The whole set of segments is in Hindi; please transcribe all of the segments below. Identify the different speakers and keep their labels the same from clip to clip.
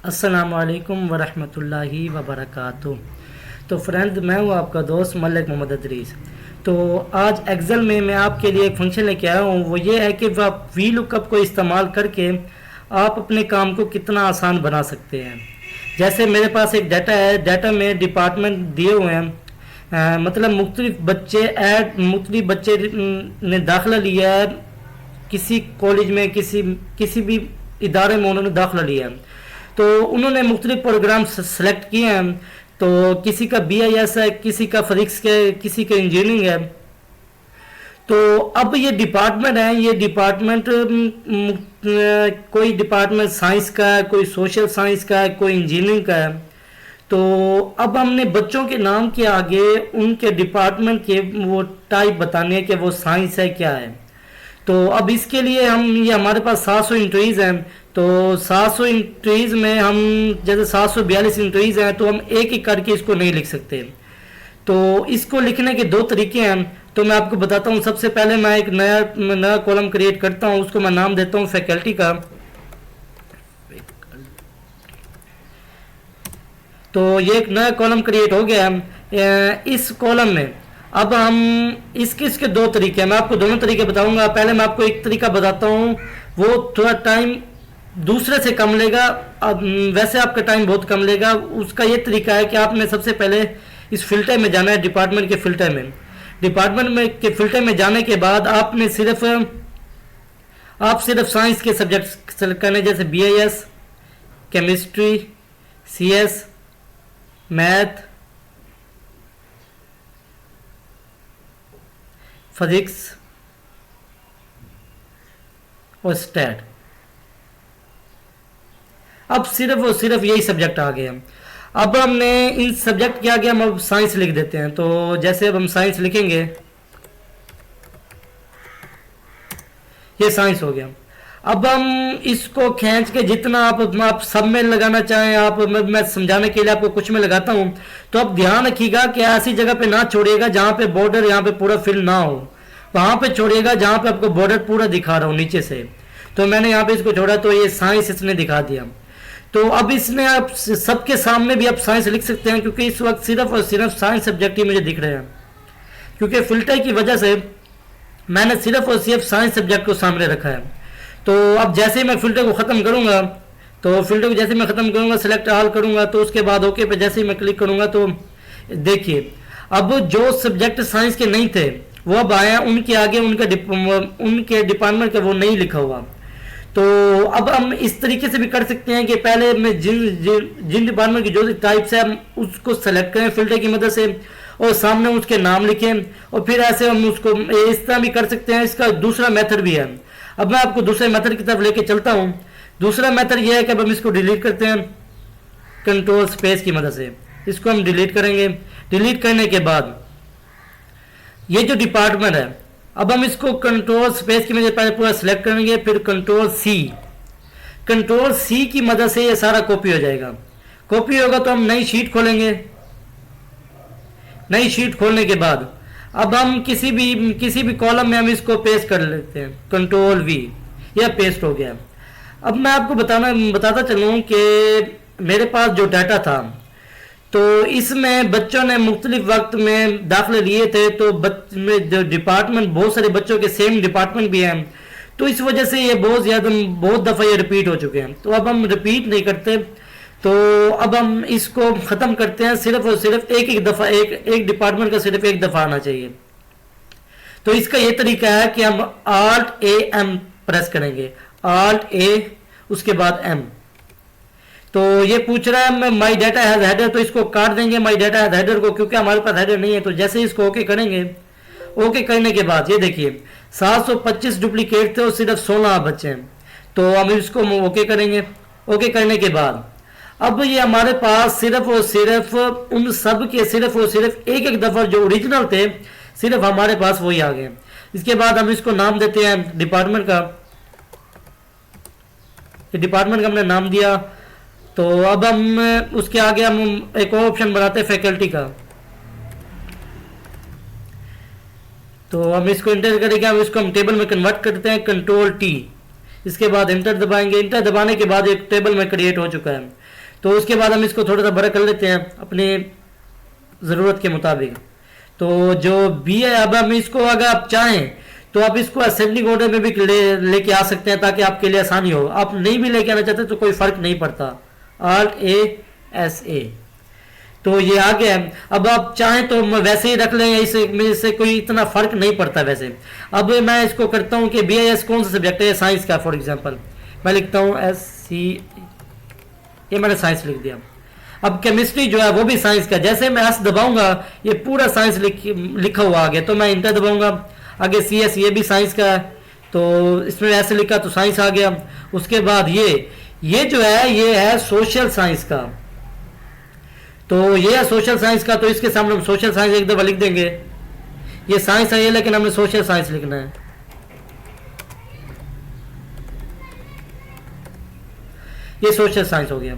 Speaker 1: अस्सलामुअलैकुम वरहमतुल्लाहि वबरकातुह। तो फ्रेंड्स, मैं हूँ आपका दोस्त मलिक मोहम्मद अदरीस। तो आज एक्सेल में मैं आपके लिए एक फंक्शन लेके आया हूँ। वो ये है कि आप वी लुकअप को इस्तेमाल करके आप अपने काम को कितना आसान बना सकते हैं। जैसे मेरे पास एक डाटा है, डाटा में डिपार्टमेंट दिए हुए हैं। मतलब मुख्तलिफ बच्चे ने दाखिला लिया है किसी कॉलेज में, किसी किसी भी इदारे में उन्होंने दाखिला लिया है। तो उन्होंने मुख्तलिफ प्रोग्राम सेलेक्ट किए हैं। तो किसी का BIS है, किसी का फिजिक्स के, किसी का इंजीनियरिंग है। तो अब ये डिपार्टमेंट है, ये डिपार्टमेंट कोई डिपार्टमेंट साइंस का है, कोई सोशल साइंस का है, कोई इंजीनियरिंग का है। तो अब हमने बच्चों के नाम के आगे उनके डिपार्टमेंट के वो टाइप बताने है कि वो साइंस है क्या है। तो अब इसके लिए ये हमारे पास 700 इंट्रीज हैं। तो 700 इंट्रीज में हम जैसे 742 इंट्रीज हैं, तो हम एक एक करके इसको नहीं लिख सकते। तो इसको लिखने के दो तरीके हैं। तो मैं आपको बताता हूँ। सबसे पहले मैं एक नया कॉलम क्रिएट करता हूँ, उसको मैं नाम देता हूँ फैकल्टी का। तो ये एक नया कॉलम क्रिएट हो गया। इस कॉलम में अब हम इसके दो तरीके हैं। मैं आपको दोनों तरीके बताऊंगा। पहले मैं आपको एक तरीका बताता हूँ, वो थोड़ा टाइम दूसरे से कम लेगा। अब वैसे आपका टाइम बहुत कम लेगा। उसका ये तरीका है कि आपने सबसे पहले इस फिल्टर में जाना है, डिपार्टमेंट के फिल्टर में। डिपार्टमेंट में के फिल्टर में जाने के बाद आपने सिर्फ साइंस के सब्जेक्ट सेलेक्ट करने, जैसे BIS, chemistry, CS, math, physics और स्टैट। अब सिर्फ और सिर्फ यही सब्जेक्ट आ गए हैं। अब हमने इन सब्जेक्ट के आगे हम अब साइंस लिख देते हैं। तो जैसे अब हम साइंस लिखेंगे, ये साइंस हो गया। अब हम इसको खींच के जितना आप सब में लगाना चाहें, मैं समझाने के लिए आपको कुछ में लगाता हूं। तो अब ध्यान रखिएगा कि ऐसी जगह पे ना छोड़िएगा जहां पे बॉर्डर यहाँ पे पूरा फिल ना हो। वहां पे छोड़िएगा जहां पे आपको बॉर्डर पूरा दिखा रहा हो नीचे से। तो मैंने यहाँ पे इसको छोड़ा, तो ये साइंस इसने दिखा दिया। तो अब इसमें आप सबके सामने भी आप साइंस लिख सकते हैं, क्योंकि इस वक्त सिर्फ और सिर्फ साइंस सब्जेक्ट ही मुझे दिख रहे हैं। क्योंकि फिल्टर की वजह से मैंने सिर्फ और सिर्फ साइंस सब्जेक्ट को सामने रखा है। तो अब जैसे ही मैं फिल्टर को ख़त्म करूँगा, तो फिल्टर को जैसे मैं ख़त्म करूँगा, सेलेक्ट ऑल करूँगा, तो उसके बाद ओके पे जैसे ही मैं क्लिक करूँगा, तो देखिए अब जो सब्जेक्ट साइंस के नहीं थे वो अब आया, उनके आगे उनके डिपार्टमेंट का वो नहीं लिखा हुआ। तो अब हम इस तरीके से भी कर सकते हैं कि पहले मैं जिन डिपार्टमेंट की जो टाइप्स है हम उसको सेलेक्ट करें फिल्टर की मदद से, और सामने उसके नाम लिखें, और फिर ऐसे हम उसको इस तरह भी कर सकते हैं। इसका दूसरा मेथड भी है। अब मैं आपको दूसरे मेथड की तरफ लेके चलता हूँ। दूसरा मेथड यह है कि अब हम इसको डिलीट करते हैं कंट्रोल स्पेस की मदद से। इसको हम डिलीट करेंगे। डिलीट करने के बाद ये जो डिपार्टमेंट है, अब हम इसको कंट्रोल स्पेस की मदद पहले पूरा सिलेक्ट करेंगे, फिर कंट्रोल सी की मदद से ये सारा कॉपी हो जाएगा। कॉपी होगा तो हम नई शीट खोलेंगे। नई शीट खोलने के बाद अब हम किसी भी कॉलम में हम इसको पेस्ट कर लेते हैं, कंट्रोल V, यह पेस्ट हो गया। अब मैं आपको बताता चलूँ कि मेरे पास जो डाटा था, तो इसमें बच्चों ने मुख्तलिफ वक्त में दाखिले लिए थे। तो डिपार्टमेंट बहुत सारे बच्चों के सेम डिपार्टमेंट भी हैं, तो इस वजह से ये बहुत दफ़ा ये रिपीट हो चुके हैं। तो अब हम रिपीट नहीं करते। तो अब हम इसको ख़त्म करते हैं। सिर्फ और सिर्फ एक दफ़ा एक डिपार्टमेंट का सिर्फ एक दफ़ा आना चाहिए। तो इसका ये तरीका है कि हम Alt+A+M प्रेस करेंगे, Alt+A उसके बाद M। तो ये पूछ रहा है मैं माई डाटा हैज हेडर, तो इसको काट देंगे माई डाटा हैज हेडर को, क्योंकि हमारे पास हेडर नहीं है। तो जैसे ही इसको ओके करेंगे, ओके करने के बाद ये देखिए 725 डुप्लीकेट थे और सिर्फ 16 बचे हैं। तो हम इसको ओके करेंगे। ओके करने के बाद अब ये हमारे पास सिर्फ और सिर्फ उन सब के सिर्फ और सिर्फ एक दफ़ा जो ओरिजिनल थे, सिर्फ हमारे पास वही आ गए। इसके बाद हम इसको नाम देते हैं डिपार्टमेंट का। डिपार्टमेंट का हमने नाम दिया। तो अब हम उसके आगे हम एक और ऑप्शन बनाते हैं फैकल्टी का। तो हम इसको इंटर करेंगे, हम टेबल में कन्वर्ट करते हैं, कंट्रोल T। इसके बाद इंटर दबाएंगे। इंटर दबाने के बाद एक टेबल में क्रिएट हो चुका है। तो उसके बाद हम इसको थोड़ा सा बड़ा कर लेते हैं अपनी ज़रूरत के मुताबिक। तो जो बी है, अब हम इसको अगर आप चाहें तो आप इसको असेंडिंग ऑर्डर में भी लेके आ सकते हैं ताकि आपके लिए आसानी हो। आप नहीं भी लेके आना चाहते तो कोई फ़र्क नहीं पड़ता, Alt A S A। तो ये आ गया। अब आप चाहें तो वैसे ही रख लें, इससे कोई इतना फ़र्क नहीं पड़ता वैसे। अब मैं इसको करता हूँ कि BIS कौन सा सब्जेक्ट है, साइंस का। फॉर एग्जांपल मैं लिखता हूँ SC, ये मैंने साइंस लिख दिया। अब केमिस्ट्री जो है वो भी साइंस का, जैसे मैं एस दबाऊंगा ये पूरा साइंस लिखा हुआ आ गया। तो मैं इंटर दबाऊंगा, आगे CS, ये भी साइंस का है, तो इसमें ऐसे लिखा तो साइंस आ गया। उसके बाद ये जो है ये है सोशल साइंस का, तो ये है सोशल साइंस का। तो इसके सामने हम सोशल साइंस एक दफा लिख देंगे। ये साइंस है ये, लेकिन हमने सोशल साइंस लिखना है। ये सोशल साइंस हो गया।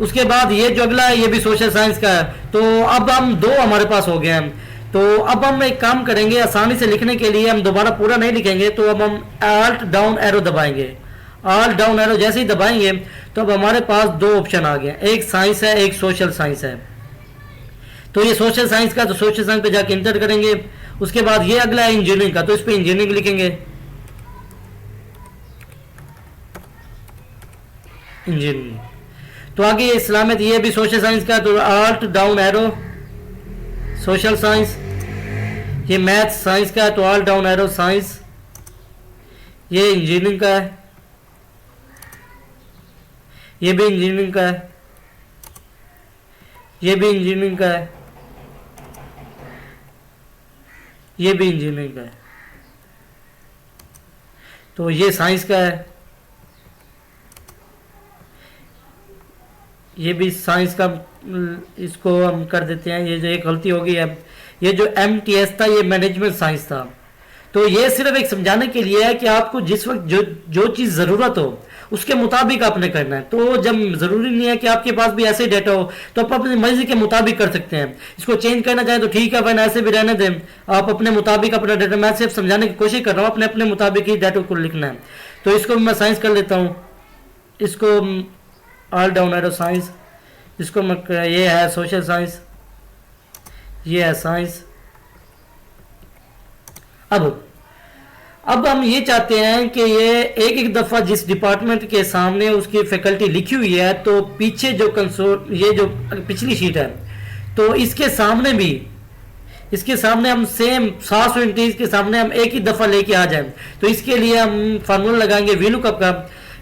Speaker 1: उसके बाद ये जो अगला है ये भी सोशल साइंस का है। तो अब हम दो हमारे पास हो गए हैं। तो अब हम एक काम करेंगे, आसानी से लिखने के लिए हम दोबारा पूरा नहीं लिखेंगे। तो अब हम Alt डाउन एरो दबाएंगे। Alt डाउन एरो जैसे ही दबाएंगे तो अब हमारे पास दो ऑप्शन आ गए, एक साइंस है, एक सोशल साइंस है। तो ये सोशल साइंस का, तो सोशल साइंस पे जाके इंटर करेंगे। उसके बाद ये अगला है इंजीनियरिंग का, तो इस पे इंजीनियरिंग लिखेंगे, इंजीनियरिंग। तो आगे ये इस्लामियत, ये भी सोशल साइंस का, तो Alt down arrow social science. ये मैथ साइंस का है, तो Alt डाउन एरो साइंस। ये इंजीनियरिंग का है, ये भी इंजीनियरिंग का है, ये भी इंजीनियरिंग का है, ये भी इंजीनियरिंग का है। तो ये साइंस का है, ये भी साइंस का, इसको हम कर देते हैं। ये जो एक गलती हो गई है, ये जो MTS था ये मैनेजमेंट साइंस था। तो ये सिर्फ एक समझाने के लिए है कि आपको जिस वक्त जो चीज़ ज़रूरत हो उसके मुताबिक आपने करना है। तो जब ज़रूरी नहीं है कि आपके पास भी ऐसे डेटा हो, तो आप अपनी मर्जी के मुताबिक कर सकते हैं। इसको चेंज करना चाहें तो ठीक है, वरना ऐसे भी रहने दें। आप अपने मुताबिक अपना डेटा, मैं सिर्फ समझाने की कोशिश कर रहा हूँ, अपने मुताबिक ही डेटा को लिखना है। तो इसको मैं साइंस कर लेता हूँ, इसको Alt डाउन एरो साइंस। इसको मैं, ये है सोशल साइंस, ये है साइंस। अब हम ये चाहते हैं कि ये एक एक दफ़ा जिस डिपार्टमेंट के सामने उसकी फैकल्टी लिखी हुई है, तो पीछे जो कंसोल, ये जो पिछली शीट है, तो इसके सामने भी, इसके सामने हम सेम 729 के सामने हम एक ही दफ़ा लेके आ जाएं। तो इसके लिए हम फार्मूला लगाएंगे VLOOKUP का।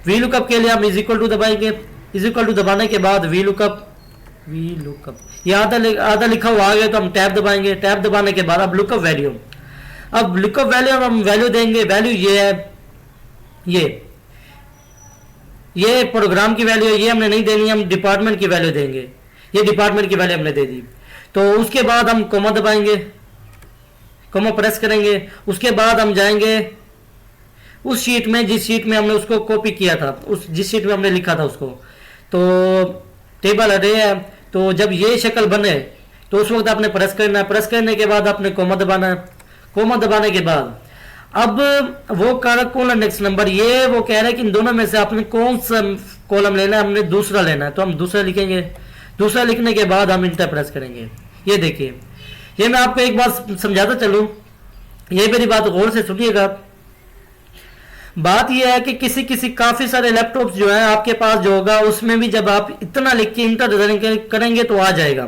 Speaker 1: VLOOKUP के लिए हम = दबाएंगे। = दबाने के बाद VLOOKUP, ये आधा लिखा हुआ आ गया, तो हम टैब दबाएंगे। टैब दबाने के बाद अब लुकअप वैल्यू, अब लुकअप वैल्यू हम वैल्यू देंगे। वैल्यू ये है, ये प्रोग्राम की वैल्यू है, ये हमने नहीं देनी, हम डिपार्टमेंट की वैल्यू देंगे। ये डिपार्टमेंट की वैल्यू हमने दे दी। तो उसके बाद हम कोमा दबाएंगे, कोमा प्रेस करेंगे। उसके बाद हम जाएंगे उस शीट में, जिस शीट में हमने उसको कॉपी किया था, उस जिस शीट में हमने लिखा था उसको। तो टेबल अरे है, तो जब ये शक्ल बने तो उस वक्त आपने प्रेस करना है। प्रेस करने के बाद आपने कोमा दबाना है। कोमा दबाने के बाद अब वो कॉलम नेक्स्ट नंबर, ये वो कह रहे हैं कि इन दोनों में से आपने कौन सा कॉलम लेना है। हमने दूसरा लेना है, तो हम दूसरा लिखेंगे। दूसरा लिखने के बाद हम इंटर प्रेस करेंगे। ये देखिए, ये मैं आपको एक बात समझाता चलूँ, ये मेरी बात गौर से सुनिएगा। बात यह है कि किसी काफ़ी सारे लैपटॉप्स जो हैं आपके पास जो होगा, उसमें भी जब आप इतना लिख के इंटर करेंगे तो आ जाएगा।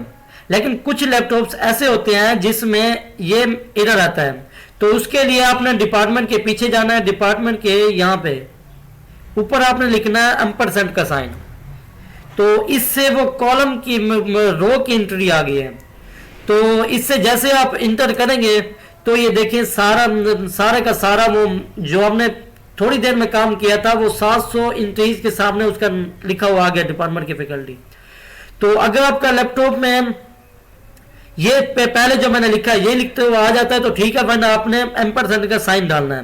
Speaker 1: लेकिन कुछ लैपटॉप्स ऐसे होते हैं जिसमें ये एरर आता है। तो उसके लिए आपने डिपार्टमेंट के पीछे जाना है। डिपार्टमेंट के यहाँ पे ऊपर आपने लिखना है % का साइन। तो इससे वो कॉलम की रो की एंट्री आ गई है। तो इससे जैसे आप इंटर करेंगे तो ये देखिए सारे का सारा वो जो हमने थोड़ी देर में काम किया था वो 700 एंट्रीज के सामने उसका लिखा हुआ आ गया, डिपार्टमेंट की फैकल्टी। तो अगर आपका लैपटॉप में ये पहले जो मैंने लिखा है ये लिखते हुए आ जाता है तो ठीक है, वरना आपने % का साइन डालना है।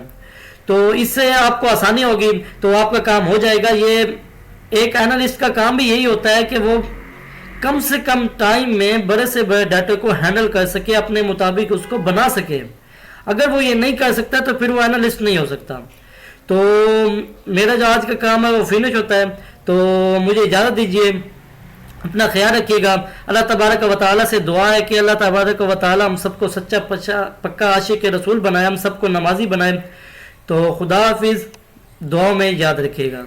Speaker 1: तो इससे आपको आसानी होगी, तो आपका काम हो जाएगा। ये एक एनालिस्ट का काम भी यही होता है कि वो कम से कम टाइम में बड़े से बड़े डाटा को हैंडल कर सके, अपने मुताबिक उसको बना सके। अगर वो ये नहीं कर सकता तो फिर वो एनालिस्ट नहीं हो सकता। तो मेरा जो आज का काम है वो फिनिश होता है, तो मुझे इजाज़त दीजिए। अपना ख्याल रखिएगा। अल्लाह तबारक व तआला से दुआ है कि अल्लाह तबारक व तआला हम सबको सच्चा पक्का आशिक रसूल बनाए, हम सबको नमाजी बनाए। तो खुदा हाफिज़, दुआ में याद रखिएगा।